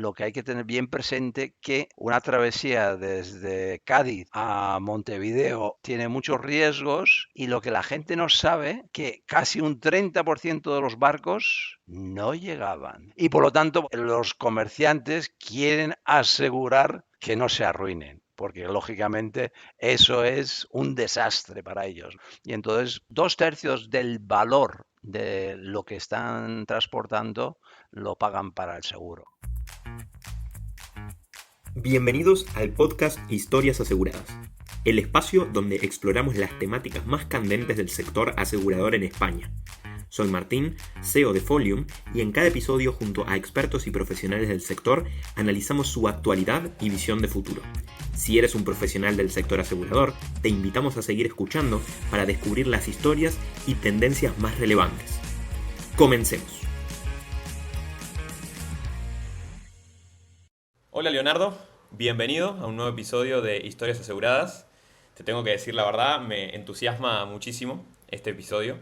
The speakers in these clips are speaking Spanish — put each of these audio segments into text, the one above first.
lo que hay que tener bien presente que una travesía desde Cádiz a Montevideo tiene muchos riesgos y lo que la gente no sabe que casi un 30% de los barcos no llegaban. Y por lo tanto, los comerciantes quieren asegurar que no se arruinen, porque lógicamente eso es un desastre para ellos. Y entonces 2/3 del valor de lo que están transportando lo pagan para el seguro. Bienvenidos al podcast Historias Aseguradas, el espacio donde exploramos las temáticas más candentes del sector asegurador en España. Soy Martín, CEO de Folium, y en cada episodio junto a expertos y profesionales del sector analizamos su actualidad y visión de futuro. Si eres un profesional del sector asegurador, te invitamos a seguir escuchando para descubrir las historias y tendencias más relevantes. Comencemos. Hola Leonardo, bienvenido a un nuevo episodio de Historias Aseguradas. Te tengo que decir la verdad, me entusiasma muchísimo este episodio.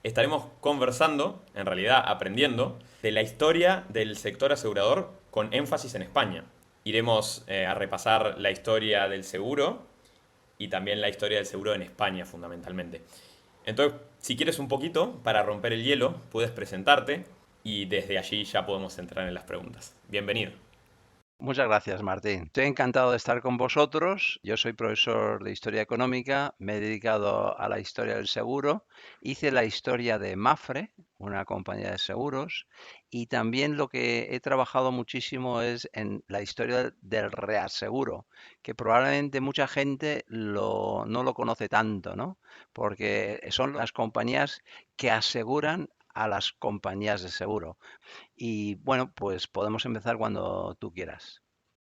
Estaremos conversando, en realidad aprendiendo, de la historia del sector asegurador con énfasis en España. Iremos a repasar la historia del seguro y también la historia del seguro en España fundamentalmente. Entonces, si quieres un poquito, para romper el hielo, puedes presentarte y desde allí ya podemos entrar en las preguntas. Bienvenido. Muchas gracias, Martín. Estoy encantado de estar con vosotros. Yo soy profesor de Historia Económica, me he dedicado a la historia del seguro, hice la historia de Mafre, una compañía de seguros, y también lo que he trabajado muchísimo es en la historia del reaseguro, que probablemente mucha gente no lo conoce tanto, ¿no? Porque son las compañías que aseguran a las compañías de seguro. Y bueno, pues podemos empezar cuando tú quieras.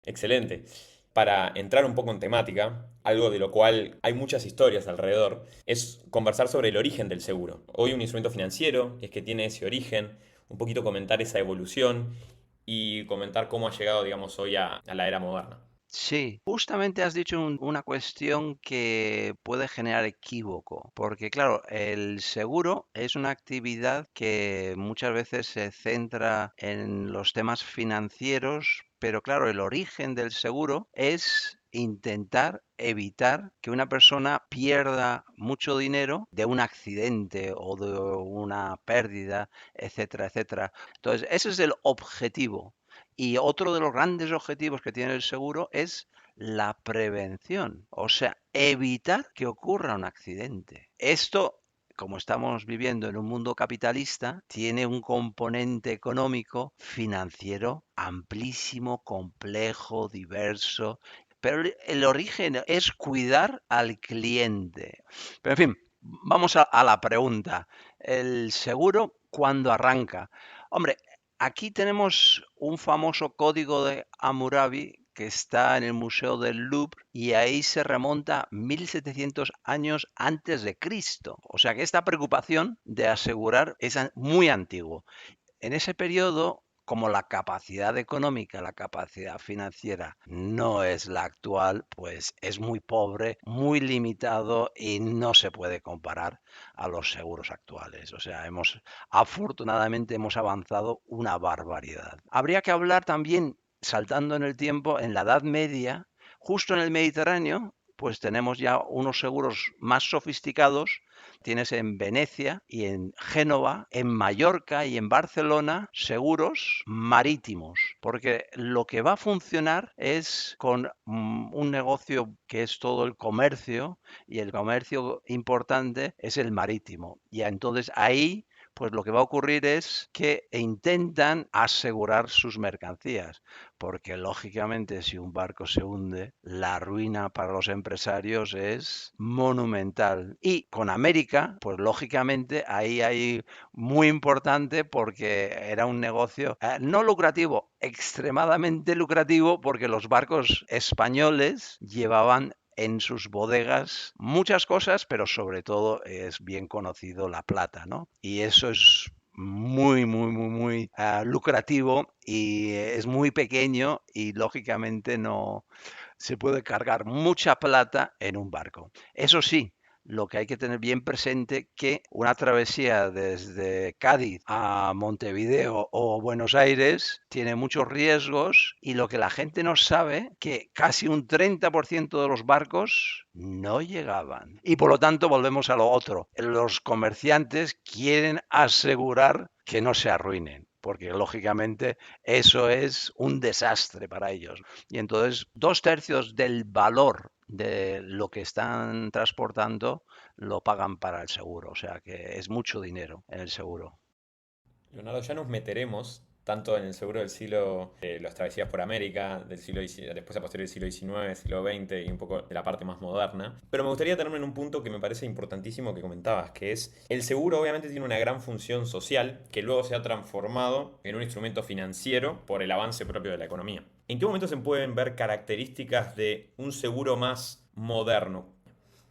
Excelente. Para entrar un poco en temática, algo de lo cual hay muchas historias alrededor, es conversar sobre el origen del seguro. Hoy un instrumento financiero es que tiene ese origen, un poquito comentar esa evolución y comentar cómo ha llegado, digamos, hoy a la era moderna. Sí, justamente has dicho una cuestión que puede generar equívoco, porque claro, el seguro es una actividad que muchas veces se centra en los temas financieros, pero claro, el origen del seguro es intentar evitar que una persona pierda mucho dinero de un accidente o de una pérdida, etcétera, etcétera. Entonces, ese es el objetivo. Y otro de los grandes objetivos que tiene el seguro es la prevención, o sea, evitar que ocurra un accidente. Esto, como estamos viviendo en un mundo capitalista, tiene un componente económico, financiero, amplísimo, complejo, diverso, pero el origen es cuidar al cliente. Pero en fin, vamos a la pregunta. ¿El seguro cuándo arranca? Hombre, aquí tenemos un famoso código de Hammurabi que está en el Museo del Louvre y ahí se remonta 1700 años antes de Cristo. O sea que esta preocupación de asegurar es muy antiguo. En ese periodo, como la capacidad económica, la capacidad financiera no es la actual, pues es muy pobre, muy limitado y no se puede comparar a los seguros actuales. O sea, afortunadamente hemos avanzado una barbaridad. Habría que hablar también, saltando en el tiempo, en la Edad Media, justo en el Mediterráneo, pues tenemos ya unos seguros más sofisticados. Tienes en Venecia y en Génova, en Mallorca y en Barcelona seguros marítimos, porque lo que va a funcionar es con un negocio que es todo el comercio y el comercio importante es el marítimo. Y entonces ahí pues lo que va a ocurrir es que intentan asegurar sus mercancías, porque lógicamente si un barco se hunde, la ruina para los empresarios es monumental. Y con América, pues lógicamente ahí hay muy importante porque era un negocio no lucrativo, extremadamente lucrativo porque los barcos españoles llevaban en sus bodegas muchas cosas, pero sobre todo es bien conocido la plata, ¿no? Y eso es muy lucrativo y es muy pequeño y lógicamente no se puede cargar mucha plata en un barco. Eso sí, lo que hay que tener bien presente que una travesía desde Cádiz a Montevideo o Buenos Aires tiene muchos riesgos y lo que la gente no sabe que casi un 30% de los barcos no llegaban. Y por lo tanto volvemos a lo otro. Los comerciantes quieren asegurar que no se arruinen, porque lógicamente eso es un desastre para ellos. Y entonces 2/3 del valor de lo que están transportando lo pagan para el seguro, o sea que es mucho dinero en el seguro. Leonardo, ya nos meteremos tanto en el seguro del siglo, las travesías por América, del siglo después a posteriori del siglo XIX, siglo XX y un poco de la parte más moderna. Pero me gustaría tenerme en un punto que me parece importantísimo que comentabas, que es el seguro obviamente tiene una gran función social que luego se ha transformado en un instrumento financiero por el avance propio de la economía. ¿En qué momento se pueden ver características de un seguro más moderno?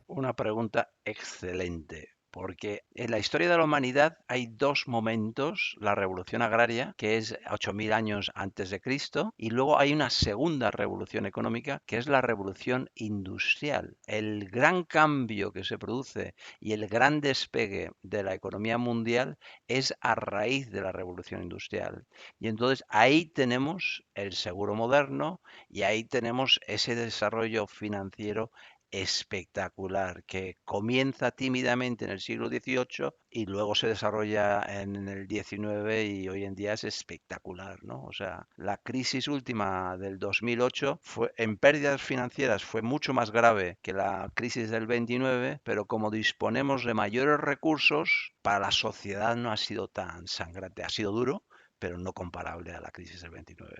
Una pregunta excelente, porque en la historia de la humanidad hay dos momentos, la revolución agraria, que es 8.000 años antes de Cristo, y luego hay una segunda revolución económica, que es la revolución industrial. El gran cambio que se produce y el gran despegue de la economía mundial es a raíz de la revolución industrial. Y entonces ahí tenemos el seguro moderno y ahí tenemos ese desarrollo financiero espectacular que comienza tímidamente en el siglo XVIII y luego se desarrolla en el XIX y hoy en día es espectacular, ¿no? O sea, la crisis última del 2008 fue, en pérdidas financieras fue mucho más grave que la crisis del 29, pero como disponemos de mayores recursos, para la sociedad no ha sido tan sangrante. Ha sido duro, pero no comparable a la crisis del 29.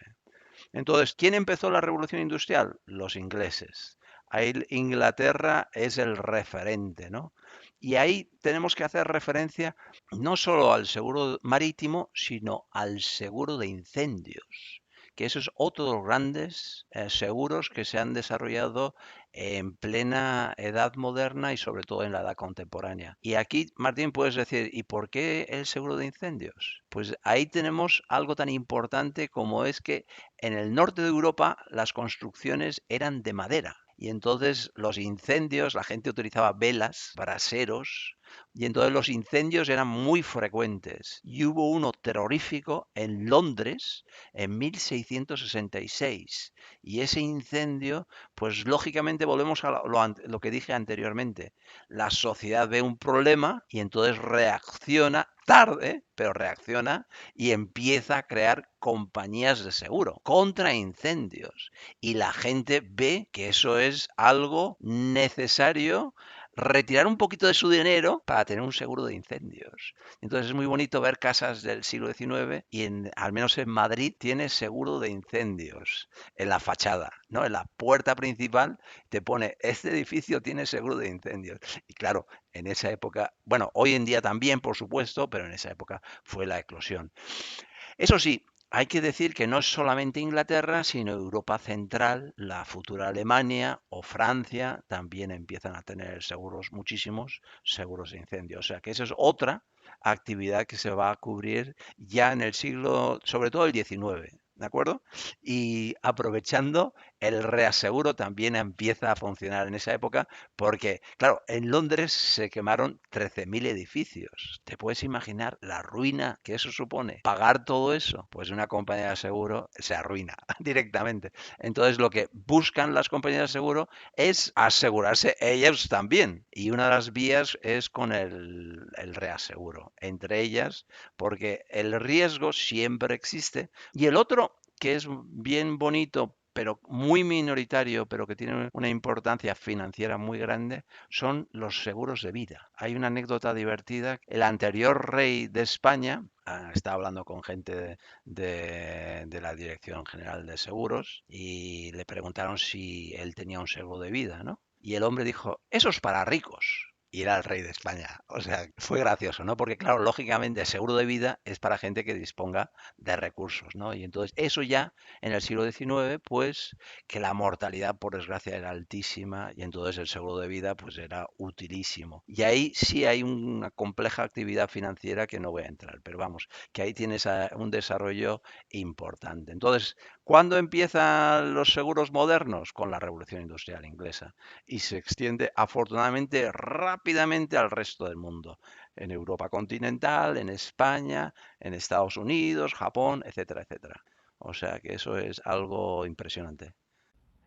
Entonces, ¿quién empezó la revolución industrial? Los ingleses. Ahí Inglaterra es el referente, ¿no? Y ahí tenemos que hacer referencia no solo al seguro marítimo, sino al seguro de incendios, que eso es otro de los grandes seguros que se han desarrollado en plena edad moderna y sobre todo en la edad contemporánea. Y aquí, Martín, puedes decir, ¿y por qué el seguro de incendios? Pues ahí tenemos algo tan importante como es que en el norte de Europa las construcciones eran de madera. Y entonces los incendios, la gente utilizaba velas, braseros, y entonces los incendios eran muy frecuentes. Y hubo uno terrorífico en Londres en 1666. Y ese incendio, pues lógicamente volvemos a lo que dije anteriormente. La sociedad ve un problema y entonces reacciona tarde, pero reacciona y empieza a crear compañías de seguro contra incendios. Y la gente ve que eso es algo necesario, retirar un poquito de su dinero para tener un seguro de incendios. Entonces es muy bonito ver casas del siglo XIX y al menos en Madrid tiene seguro de incendios en la fachada, ¿no? En la puerta principal te pone, este edificio tiene seguro de incendios. Y claro, en esa época, bueno, hoy en día también, por supuesto, pero en esa época fue la eclosión. Eso sí, hay que decir que no es solamente Inglaterra, sino Europa Central, la futura Alemania o Francia también empiezan a tener seguros, muchísimos seguros de incendio. O sea que esa es otra actividad que se va a cubrir ya en el siglo, sobre todo el XIX. ¿De acuerdo? Y aprovechando, el reaseguro también empieza a funcionar en esa época porque, claro, en Londres se quemaron 13.000 edificios. ¿Te puedes imaginar la ruina que eso supone? Pagar todo eso, pues una compañía de seguro se arruina directamente. Entonces lo que buscan las compañías de seguro es asegurarse ellos también. Y una de las vías es con el reaseguro, entre ellas, porque el riesgo siempre existe. Y el otro, que es bien bonito pero muy minoritario, pero que tiene una importancia financiera muy grande, son los seguros de vida. Hay una anécdota divertida. El anterior rey de España, estaba hablando con gente de la Dirección General de Seguros y le preguntaron si él tenía un seguro de vida, ¿no? Y el hombre dijo, eso es para ricos. Y era el rey de España. O sea, fue gracioso, ¿no? Porque, claro, lógicamente el seguro de vida es para gente que disponga de recursos, ¿no? Y entonces eso ya en el siglo XIX, pues que la mortalidad, por desgracia, era altísima y entonces el seguro de vida, pues era utilísimo. Y ahí sí hay una compleja actividad financiera que no voy a entrar, pero vamos, que ahí tienes un desarrollo importante. Entonces, ¿cuándo empiezan los seguros modernos? Con la Revolución Industrial Inglesa. Y se extiende afortunadamente rápidamente al resto del mundo, en Europa continental, en España, en Estados Unidos, Japón, etcétera, etcétera. O sea que eso es algo impresionante.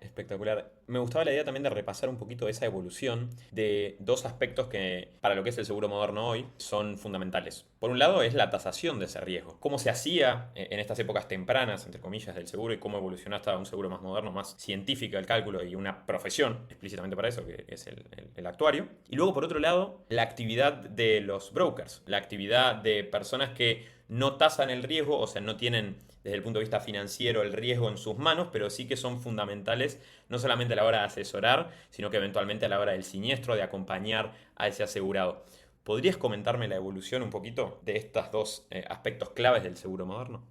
Espectacular. Me gustaba la idea también de repasar un poquito esa evolución de dos aspectos que, para lo que es el seguro moderno hoy, son fundamentales. Por un lado es la tasación de ese riesgo. Cómo se hacía en estas épocas tempranas, entre comillas, del seguro y cómo evolucionó hasta un seguro más moderno, más científico del cálculo y una profesión explícitamente para eso, que es el actuario. Y luego, por otro lado, la actividad de los brokers, la actividad de personas que no tasan el riesgo, o sea, no tienen desde el punto de vista financiero el riesgo en sus manos, pero sí que son fundamentales no solamente a la hora de asesorar, sino que eventualmente a la hora del siniestro, de acompañar a ese asegurado. ¿Podrías comentarme la evolución un poquito de estos dos aspectos claves del seguro moderno?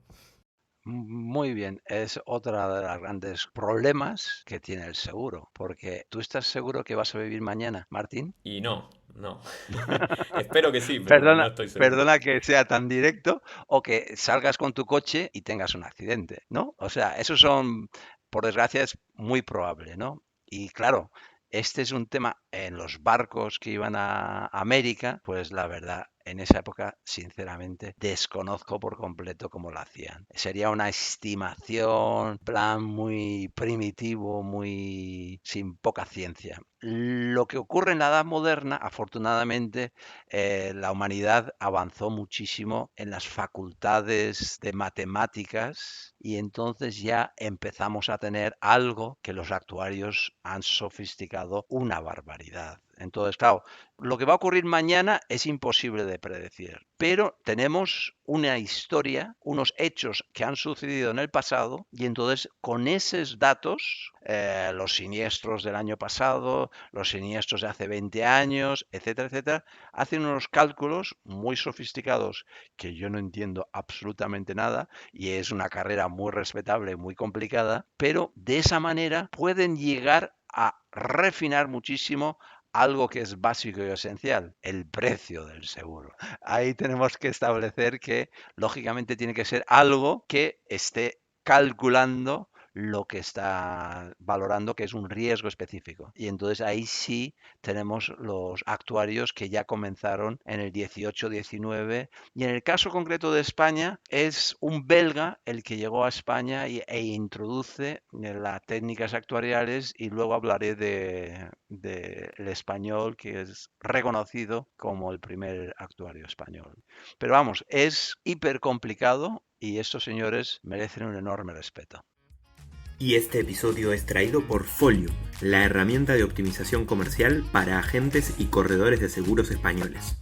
Muy bien, es otra de los grandes problemas que tiene el seguro, porque ¿tú estás seguro que vas a vivir mañana, Martín? Y no, no. Espero que sí, pero no Perdona, estoy seguro. perdona que sea tan directo o que salgas con tu coche y tengas un accidente, ¿no? O sea, esos son, por desgracia, es muy probable, ¿no? Y claro, este es un tema en los barcos que iban a América, pues la verdad, en esa época, sinceramente, desconozco por completo cómo lo hacían. Sería una estimación, plan muy primitivo, muy sin poca ciencia. Lo que ocurre en la Edad Moderna, afortunadamente, la humanidad avanzó muchísimo en las facultades de matemáticas y entonces ya empezamos a tener algo que los actuarios han sofisticado una barbaridad. Entonces, claro, lo que va a ocurrir mañana es imposible de predecir, pero tenemos una historia, unos hechos que han sucedido en el pasado y entonces con esos datos, los siniestros del año pasado, los siniestros de hace 20 años, etcétera, etcétera, hacen unos cálculos muy sofisticados que yo no entiendo absolutamente nada y es una carrera muy respetable, muy complicada, pero de esa manera pueden llegar a refinar muchísimo algo que es básico y esencial, el precio del seguro. Ahí tenemos que establecer que, lógicamente, tiene que ser algo que esté calculando lo que está valorando, que es un riesgo específico. Y entonces ahí sí tenemos los actuarios que ya comenzaron en el 18-19. Y en el caso concreto de España, es un belga el que llegó a España e introduce las técnicas actuariales y luego hablaré de el español que es reconocido como el primer actuario español. Pero vamos, es hiper complicado y estos señores merecen un enorme respeto. Y este episodio es traído por Folio, la herramienta de optimización comercial para agentes y corredores de seguros españoles.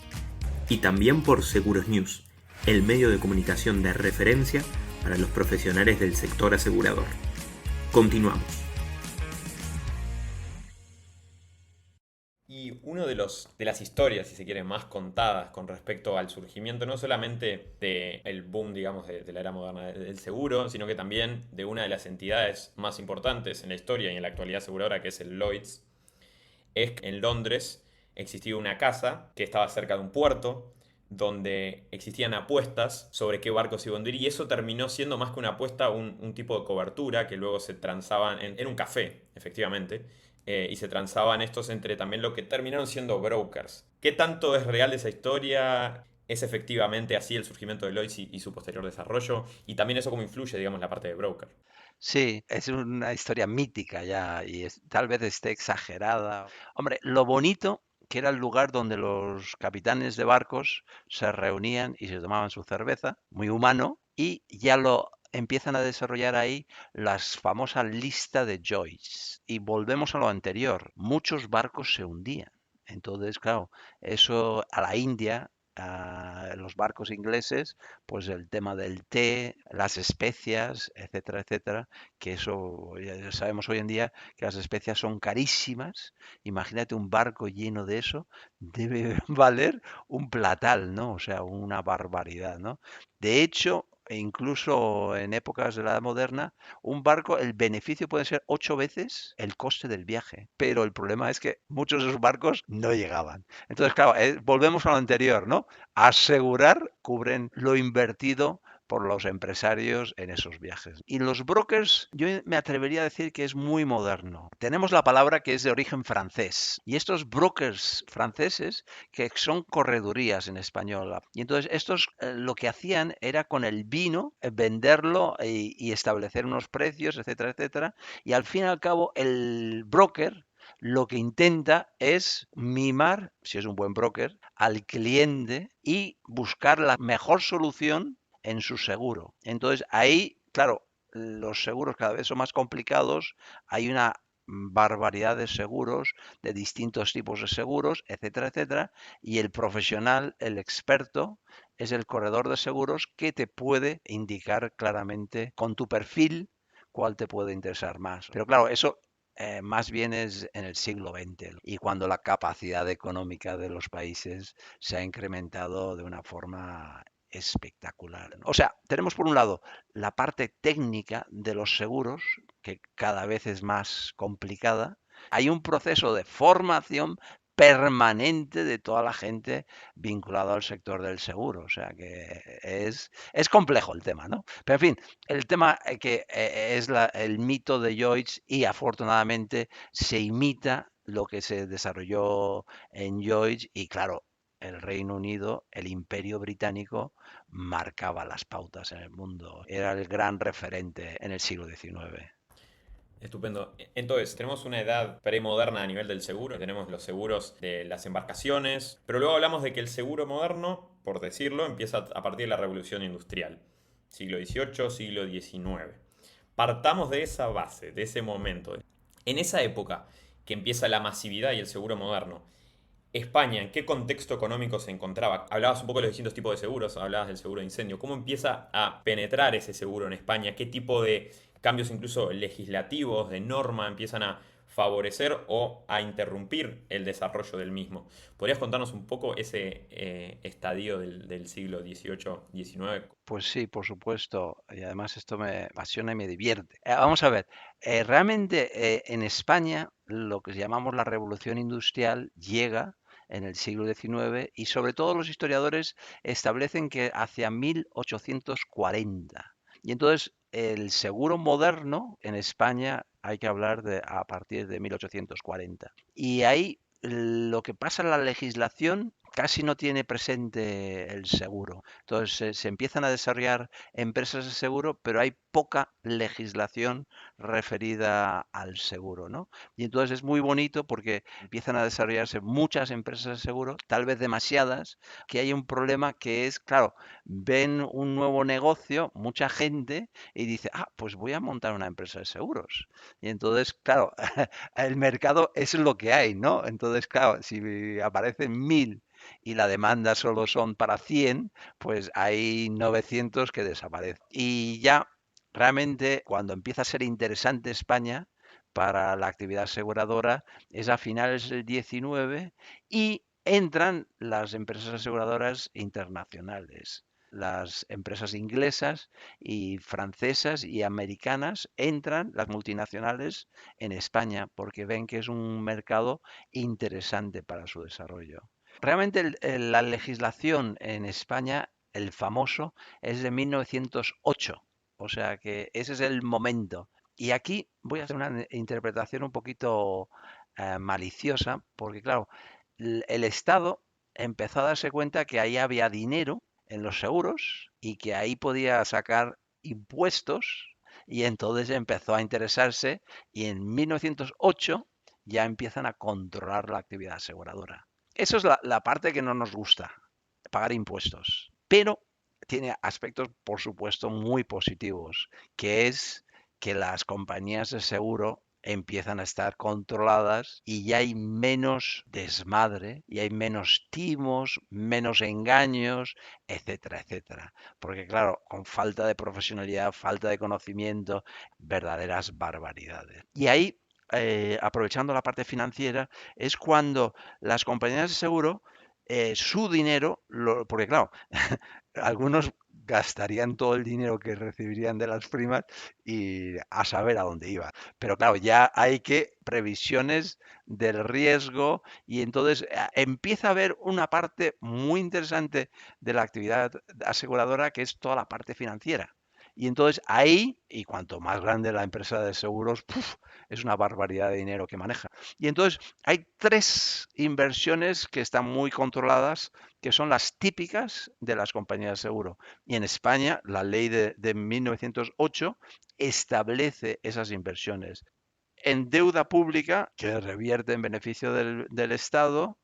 Y también por Seguros News, el medio de comunicación de referencia para los profesionales del sector asegurador. Continuamos. Y uno de las historias, si se quiere, más contadas con respecto al surgimiento no solamente del boom, digamos, de la era moderna del seguro, sino que también de una de las entidades más importantes en la historia y en la actualidad aseguradora, que es el Lloyds, es que en Londres existía una casa que estaba cerca de un puerto, donde existían apuestas sobre qué barco se iba a hundir, y eso terminó siendo más que una apuesta, un tipo de cobertura que luego se transaban en un café, efectivamente, y se transaban estos entre también lo que terminaron siendo brokers. ¿Qué tanto es real esa historia? ¿Es efectivamente así el surgimiento de Lloyds y su posterior desarrollo? Y también eso cómo influye, digamos, la parte de broker. Sí, es una historia mítica ya y tal vez esté exagerada. Hombre, lo bonito que era el lugar donde los capitanes de barcos se reunían y se tomaban su cerveza, muy humano, y ya lo empiezan a desarrollar ahí las famosas lista de Joyce. Y volvemos a lo anterior, muchos barcos se hundían. Entonces, claro, eso a la India, a los barcos ingleses, pues el tema del té, las especias, etcétera, etcétera, que eso ya sabemos hoy en día que las especias son carísimas. Imagínate un barco lleno de eso, debe valer un platal, ¿no? O sea, una barbaridad, ¿no? De hecho, incluso en épocas de la Edad Moderna, un barco, el beneficio puede ser 8 veces el coste del viaje, pero el problema es que muchos de esos barcos no llegaban. Entonces, claro, volvemos a lo anterior, ¿no? Asegurar, cubren lo invertido por los empresarios en esos viajes. Y los brokers, yo me atrevería a decir que es muy moderno. Tenemos la palabra que es de origen francés y estos brokers franceses que son corredurías en español. Y entonces estos lo que hacían era con el vino venderlo y establecer unos precios, etcétera, etcétera. Y al fin y al cabo el broker lo que intenta es mimar, si es un buen broker, al cliente y buscar la mejor solución en su seguro. Entonces ahí, claro, los seguros cada vez son más complicados, hay una barbaridad de seguros, de distintos tipos de seguros, etcétera, etcétera, y el profesional, el experto, es el corredor de seguros que te puede indicar claramente con tu perfil cuál te puede interesar más. Pero claro, eso más bien es en el siglo XX y cuando la capacidad económica de los países se ha incrementado de una forma espectacular. O sea, tenemos por un lado la parte técnica de los seguros, que cada vez es más complicada. Hay un proceso de formación permanente de toda la gente vinculada al sector del seguro. O sea que es complejo el tema, ¿no? Pero en fin, el tema que es el mito de Lloyds y afortunadamente se imita lo que se desarrolló en Lloyds y claro, el Reino Unido, el Imperio Británico, marcaba las pautas en el mundo. Era el gran referente en el siglo XIX. Estupendo. Entonces, tenemos una edad premoderna a nivel del seguro, tenemos los seguros de las embarcaciones, pero luego hablamos de que el seguro moderno, por decirlo, empieza a partir de la Revolución Industrial, siglo XVIII, siglo XIX. Partamos de esa base, de ese momento. En esa época que empieza la masividad y el seguro moderno, España, ¿en qué contexto económico se encontraba? Hablabas un poco de los distintos tipos de seguros, hablabas del seguro de incendio. ¿Cómo empieza a penetrar ese seguro en España? ¿Qué tipo de cambios incluso legislativos, de norma, empiezan a favorecer o a interrumpir el desarrollo del mismo? ¿Podrías contarnos un poco ese estadio del siglo XVIII-XIX? Pues sí, por supuesto. Y además esto me apasiona y me divierte. Vamos a ver, realmente en España lo que llamamos la revolución industrial llega en el siglo XIX y sobre todo los historiadores establecen que hacia 1840. Y entonces el seguro moderno en España hay que hablar de a partir de 1840. Y ahí lo que pasa en la legislación casi no tiene presente el seguro. Entonces se empiezan a desarrollar empresas de seguro, pero hay poca legislación referida al seguro, ¿no? Y entonces es muy bonito porque empiezan a desarrollarse muchas empresas de seguro, tal vez demasiadas, que hay un problema que es, claro, ven un nuevo negocio, mucha gente, y dice, ah, pues voy a montar una empresa de seguros. Y entonces, claro, el mercado es lo que hay, ¿no? Entonces, claro, si aparecen 1000 y la demanda solo son para 100, pues hay 900 que desaparecen. Y ya realmente cuando empieza a ser interesante España para la actividad aseguradora es a finales del 19 y entran las empresas aseguradoras internacionales. Las empresas inglesas y francesas y americanas entran, las multinacionales, en España porque ven que es un mercado interesante para su desarrollo. Realmente la legislación en España, el famoso, es de 1908, o sea que ese es el momento. Y aquí voy a hacer una interpretación un poquito maliciosa, porque claro, el Estado empezó a darse cuenta que ahí había dinero en los seguros y que ahí podía sacar impuestos y entonces empezó a interesarse y en 1908 ya empiezan a controlar la actividad aseguradora. Eso es la parte que no nos gusta, pagar impuestos. Pero tiene aspectos, por supuesto, muy positivos, que es que las compañías de seguro empiezan a estar controladas y ya hay menos desmadre, y hay menos timos, menos engaños, etcétera, etcétera. Porque claro, con falta de profesionalidad, falta de conocimiento, verdaderas barbaridades. Y ahí aprovechando la parte financiera, es cuando las compañías de seguro, su dinero, porque claro, algunos gastarían todo el dinero que recibirían de las primas y a saber a dónde iba. Pero claro, ya hay que previsiones del riesgo y entonces empieza a haber una parte muy interesante de la actividad aseguradora que es toda la parte financiera. Y entonces ahí, y cuanto más grande la empresa de seguros, ¡puf!, es una barbaridad de dinero que maneja. Y entonces hay tres inversiones que están muy controladas, que son las típicas de las compañías de seguro. Y en España, la ley de 1908 establece esas inversiones en deuda pública, que revierte en beneficio del Estado,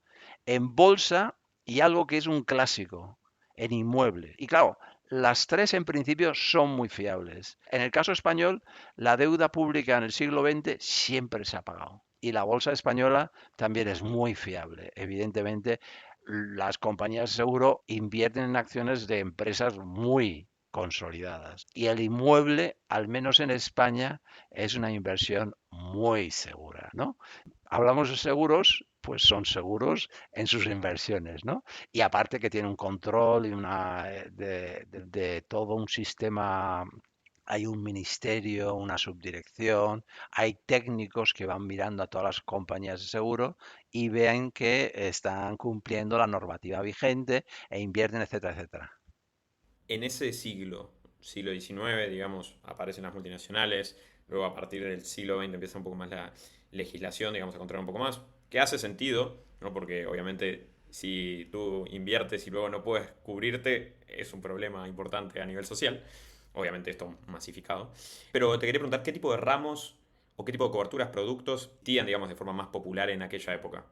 en bolsa y algo que es un clásico, en inmueble. Y claro, las tres en principio son muy fiables. En el caso español, la deuda pública en el siglo XX siempre se ha pagado. Y la bolsa española también es muy fiable. Evidentemente, las compañías de seguro invierten en acciones de empresas muy consolidadas. Y el inmueble, al menos en España, es una inversión muy segura, ¿no? Hablamos de seguros, pues son seguros en sus inversiones, ¿no? Y aparte que tiene un control y de todo un sistema, hay un ministerio, una subdirección, hay técnicos que van mirando a todas las compañías de seguro y ven que están cumpliendo la normativa vigente e invierten, etcétera, etcétera. En ese siglo XIX, digamos, aparecen las multinacionales, luego a partir del siglo XX empieza un poco más la legislación, digamos, a controlar un poco más, que hace sentido, ¿no? Porque obviamente si tú inviertes y luego no puedes cubrirte, es un problema importante a nivel social. Obviamente esto masificado. Pero te quería preguntar, ¿qué tipo de ramos o qué tipo de coberturas, productos tienen, digamos, de forma más popular en aquella época?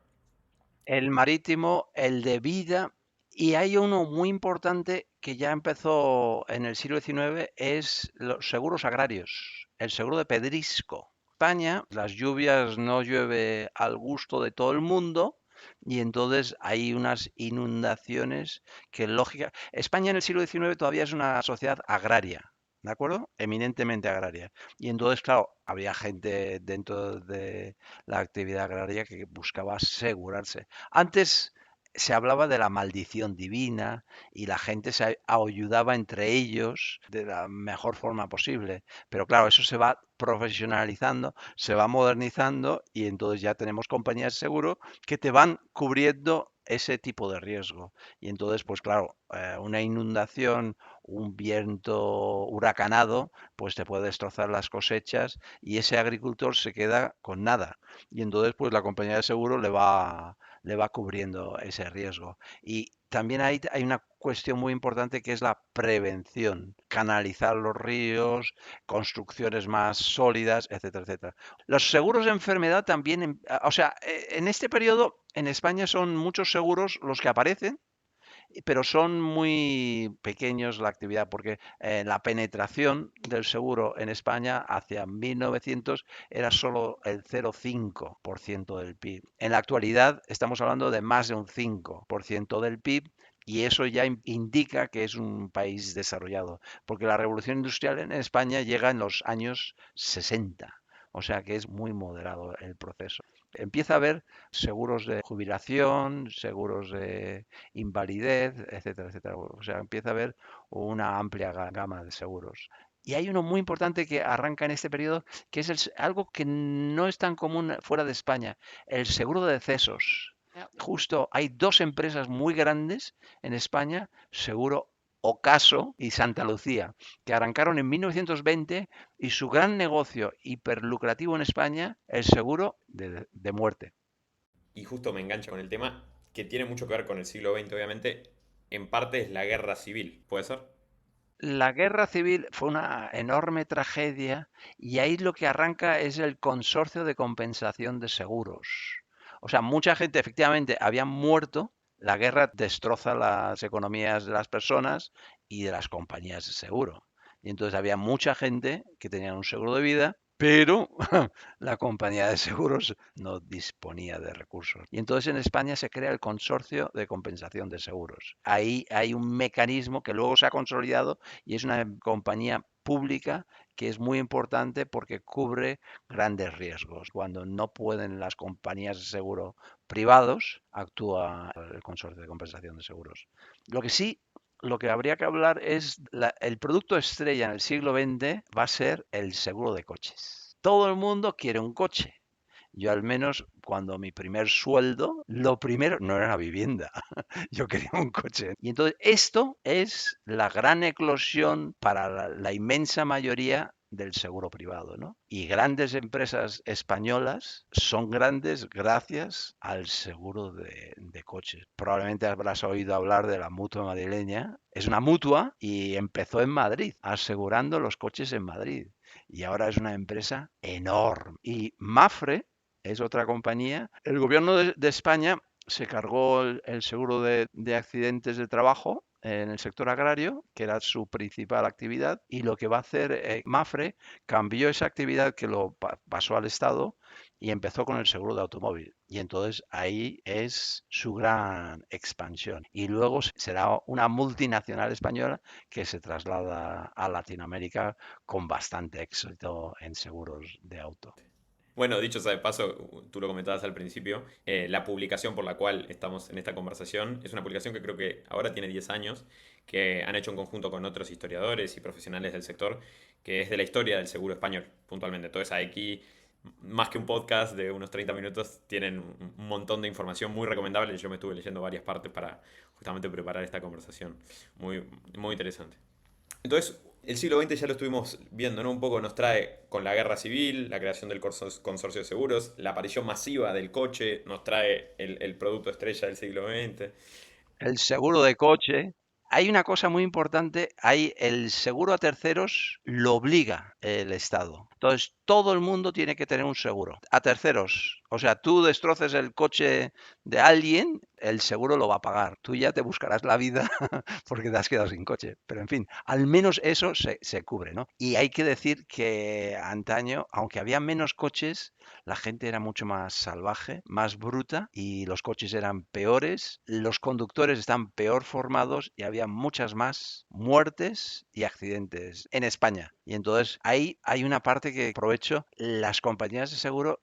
El marítimo, el de vida, y hay uno muy importante que ya empezó en el siglo XIX, es los seguros agrarios, el seguro de pedrisco. España, las lluvias no llueve al gusto de todo el mundo y entonces hay unas inundaciones que lógica. España en el siglo XIX todavía es una sociedad agraria, ¿de acuerdo? Eminentemente agraria. Y entonces, claro, había gente dentro de la actividad agraria que buscaba asegurarse. Antes se hablaba de la maldición divina y la gente se ayudaba entre ellos de la mejor forma posible. Pero claro, eso se va profesionalizando, se va modernizando y entonces ya tenemos compañías de seguro que te van cubriendo ese tipo de riesgo. Y entonces, pues claro, una inundación, un viento huracanado, pues te puede destrozar las cosechas y ese agricultor se queda con nada y entonces pues la compañía de seguro le va cubriendo ese riesgo. Y también hay una cuestión muy importante que es la prevención, canalizar los ríos, construcciones más sólidas, etcétera, etcétera. Los seguros de enfermedad también, o sea, en este periodo en España son muchos seguros los que aparecen pero son muy pequeños la actividad porque la penetración del seguro en España hacia 1900 era solo el 0,5% del PIB. En la actualidad estamos hablando de más de un 5% del PIB y eso ya indica que es un país desarrollado, porque la revolución industrial en España llega en los años 60. O sea que es muy moderado el proceso. Empieza a haber seguros de jubilación, seguros de invalidez, etcétera, etcétera. O sea, empieza a haber una amplia gama de seguros. Y hay uno muy importante que arranca en este periodo, que es algo que no es tan común fuera de España, el seguro de decesos. Justo hay dos empresas muy grandes en España, Seguro Ocaso y Santa Lucía, que arrancaron en 1920 y su gran negocio hiperlucrativo en España, el seguro de muerte. Y justo me engancha con el tema que tiene mucho que ver con el siglo XX, obviamente, en parte es la guerra civil, ¿puede ser? La guerra civil fue una enorme tragedia y ahí lo que arranca es el consorcio de compensación de seguros. O sea, mucha gente efectivamente había muerto. La guerra destroza las economías de las personas y de las compañías de seguro. Y entonces había mucha gente que tenía un seguro de vida, pero la compañía de seguros no disponía de recursos. Y entonces en España se crea el consorcio de compensación de seguros. Ahí hay un mecanismo que luego se ha consolidado y es una compañía pública que es muy importante porque cubre grandes riesgos. Cuando no pueden las compañías de seguro privados, actúa el consorcio de compensación de seguros. Lo que sí lo que habría que hablar es el producto estrella en el siglo XX va a ser el seguro de coches. Todo el mundo quiere un coche. Yo al menos cuando mi primer sueldo, lo primero no era una vivienda, yo quería un coche. Y entonces esto es la gran eclosión para la inmensa mayoría del seguro privado, ¿no? Y grandes empresas españolas son grandes gracias al seguro de coches. Probablemente habrás oído hablar de la Mutua madrileña. Es una mutua y empezó en Madrid, asegurando los coches en Madrid. Y ahora es una empresa enorme. Y Mafre es otra compañía. El gobierno de España se cargó el seguro de accidentes de trabajo en el sector agrario, que era su principal actividad, y lo que va a hacer Mafre cambió esa actividad que lo pasó al Estado y empezó con el seguro de automóvil. Y entonces ahí es su gran expansión. Y luego será una multinacional española que se traslada a Latinoamérica con bastante éxito en seguros de auto. Bueno, dicho sea de paso, tú lo comentabas al principio, la publicación por la cual estamos en esta conversación es una publicación que creo que ahora tiene 10 años, que han hecho en conjunto con otros historiadores y profesionales del sector, que es de la historia del seguro español, puntualmente. Entonces aquí, más que un podcast de unos 30 minutos, tienen un montón de información muy recomendable. Yo me estuve leyendo varias partes para justamente preparar esta conversación. Muy, muy interesante. Entonces, el siglo XX ya lo estuvimos viendo, ¿no? Un poco nos trae con la guerra civil, la creación del consorcio de seguros, la aparición masiva del coche, nos trae el producto estrella del siglo XX. El seguro de coche. Hay una cosa muy importante, hay el seguro a terceros lo obliga el Estado. Entonces, todo el mundo tiene que tener un seguro a terceros. O sea, tú destroces el coche de alguien, el seguro lo va a pagar. Tú ya te buscarás la vida porque te has quedado sin coche. Pero en fin, al menos eso se cubre, ¿no? Y hay que decir que antaño, aunque había menos coches, la gente era mucho más salvaje, más bruta y los coches eran peores, los conductores están peor formados y había muchas más muertes y accidentes en España. Y entonces ahí hay una parte que aprovecho, las compañías de seguro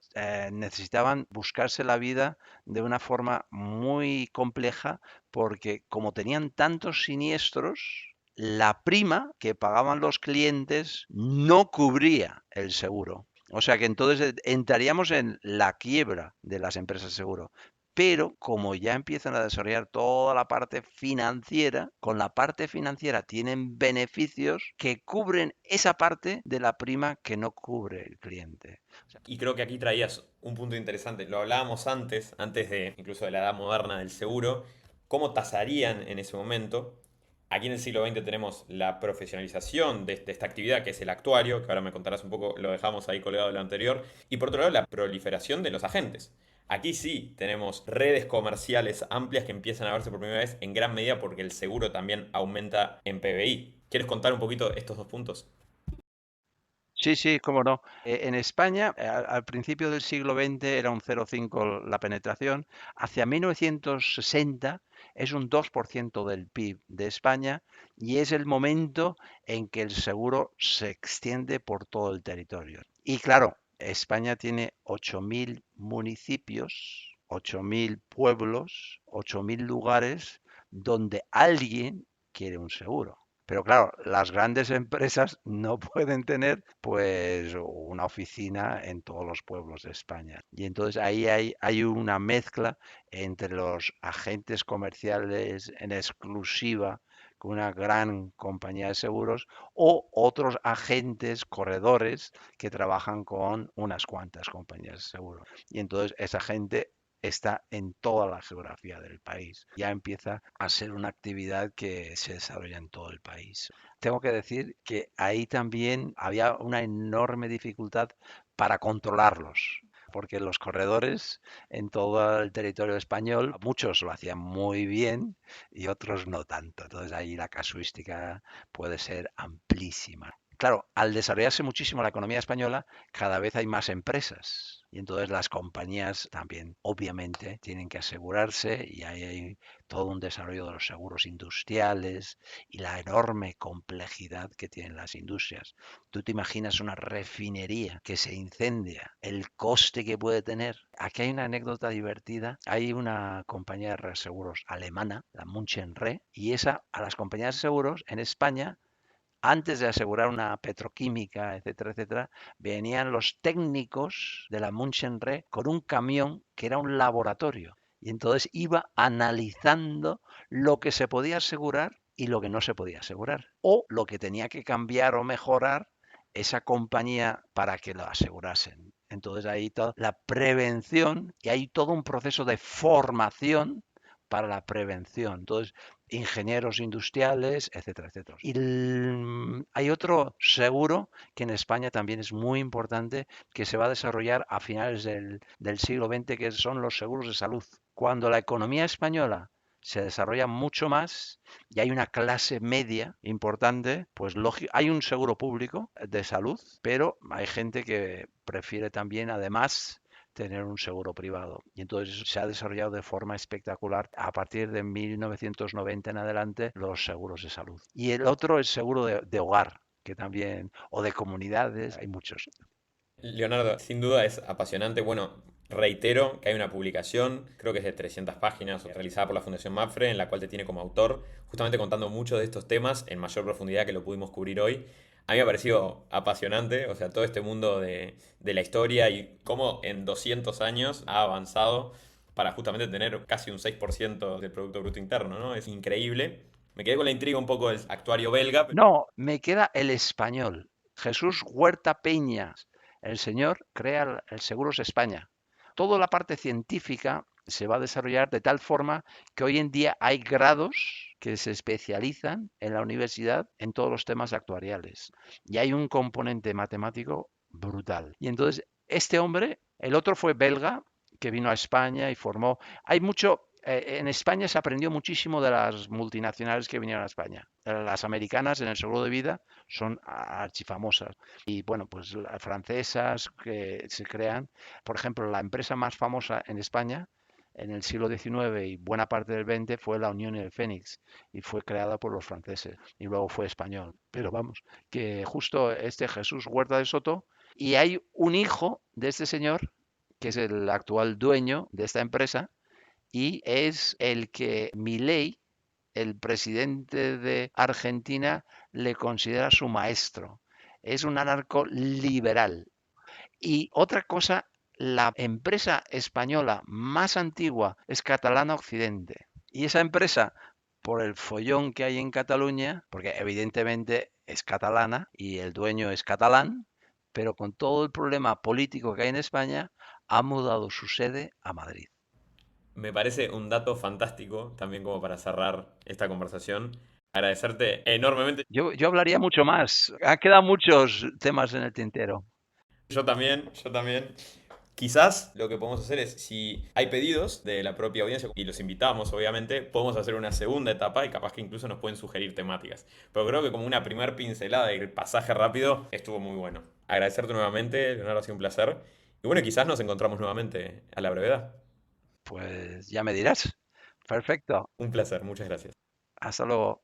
necesitaban buscarse la vida de una forma muy compleja porque como tenían tantos siniestros, la prima que pagaban los clientes no cubría el seguro. O sea que entonces entraríamos en la quiebra de las empresas de seguro. Pero como ya empiezan a desarrollar toda la parte financiera, con la parte financiera tienen beneficios que cubren esa parte de la prima que no cubre el cliente. O sea, Y creo que aquí traías un punto interesante. Lo hablábamos antes de incluso de la edad moderna del seguro, cómo tasarían en ese momento. Aquí en el siglo XX tenemos la profesionalización de esta actividad, que es el actuario, que ahora me contarás un poco, lo dejamos ahí colgado de lo anterior. Y por otro lado, la proliferación de los agentes. Aquí sí tenemos redes comerciales amplias que empiezan a verse por primera vez en gran medida porque el seguro también aumenta en PBI. ¿Quieres contar un poquito estos dos puntos? sí, sí, cómo no. En España, al principio del siglo XX era un 0,5 la penetración. Hacia 1960 es un 2% del PIB de España y es el momento en que el seguro se extiende por todo el territorio. Y claro, España tiene 8.000 municipios, 8.000 pueblos, 8.000 lugares donde alguien quiere un seguro. Pero claro, las grandes empresas no pueden tener pues una oficina en todos los pueblos de España. Y entonces ahí hay una mezcla entre los agentes comerciales en exclusiva con una gran compañía de seguros o otros agentes corredores que trabajan con unas cuantas compañías de seguros. Y entonces esa gente está en toda la geografía del país. Ya empieza a ser una actividad que se desarrolla en todo el país. Tengo que decir que ahí también había una enorme dificultad para controlarlos, porque los corredores en todo el territorio español, muchos lo hacían muy bien y otros no tanto. Entonces ahí la casuística puede ser amplísima. Claro, al desarrollarse muchísimo la economía española, cada vez hay más empresas. Y entonces las compañías también, obviamente, tienen que asegurarse y ahí hay todo un desarrollo de los seguros industriales y la enorme complejidad que tienen las industrias. Tú te imaginas una refinería que se incendia, el coste que puede tener. Aquí hay una anécdota divertida. Hay una compañía de seguros alemana, la München Re, y esa a las compañías de seguros en España antes de asegurar una petroquímica, etcétera, etcétera, venían los técnicos de la München Re con un camión que era un laboratorio. Y entonces iba analizando lo que se podía asegurar y lo que no se podía asegurar. O lo que tenía que cambiar o mejorar esa compañía para que lo asegurasen. Entonces ahí toda la prevención y hay todo un proceso de formación para la prevención. Entonces, ingenieros industriales, etcétera, etcétera. Y hay otro seguro que en España también es muy importante, que se va a desarrollar a finales del siglo XX, que son los seguros de salud. Cuando la economía española se desarrolla mucho más y hay una clase media importante, pues hay un seguro público de salud, pero hay gente que prefiere también, además, tener un seguro privado. Y entonces se ha desarrollado de forma espectacular a partir de 1990 en adelante los seguros de salud. Y el otro es seguro de hogar, que también, o de comunidades, hay muchos. Leonardo, sin duda es apasionante. Bueno, reitero que hay una publicación, creo que es de 300 páginas, realizada por la Fundación Mapfre, en la cual te tiene como autor, justamente contando muchos de estos temas en mayor profundidad que lo pudimos cubrir hoy. A mí me ha parecido apasionante, o sea, todo este mundo de la historia y cómo en 200 años ha avanzado para justamente tener casi un 6% del Producto Bruto Interno, ¿no? Es increíble. Me quedé con la intriga un poco del actuario belga. No, me queda el español. Jesús Huerta Peñas, el señor crea el Seguros España. Toda la parte científica se va a desarrollar de tal forma que hoy en día hay grados que se especializan en la universidad en todos los temas actuariales. Y hay un componente matemático brutal. Y entonces, este hombre, el otro fue belga, que vino a España y formó. Hay mucho, en España se aprendió muchísimo de las multinacionales que vinieron a España. Las americanas en el seguro de vida son archifamosas. Y bueno, pues las francesas que se crean, por ejemplo, la empresa más famosa en España en el siglo XIX y buena parte del XX fue la Unión y el Fénix y fue creada por los franceses y luego fue español. Pero vamos, que justo este Jesús Huerta de Soto y hay un hijo de este señor que es el actual dueño de esta empresa y es el que Milei, el presidente de Argentina, le considera su maestro. Es un anarco liberal. Y otra cosa, la empresa española más antigua es Catalana Occidente. Y esa empresa, por el follón que hay en Cataluña, porque evidentemente es catalana y el dueño es catalán, pero con todo el problema político que hay en España, ha mudado su sede a Madrid. Me parece un dato fantástico también como para cerrar esta conversación. Agradecerte enormemente. Yo hablaría mucho más. Han quedado muchos temas en el tintero. Yo también, yo también. Quizás lo que podemos hacer es, si hay pedidos de la propia audiencia, y los invitamos obviamente, podemos hacer una segunda etapa y capaz que incluso nos pueden sugerir temáticas. Pero creo que como una primer pincelada y pasaje rápido estuvo muy bueno. Agradecerte nuevamente, Leonardo, ha sido un placer. Y bueno, quizás nos encontramos nuevamente a la brevedad. Pues ya me dirás. Perfecto. Un placer, muchas gracias. Hasta luego.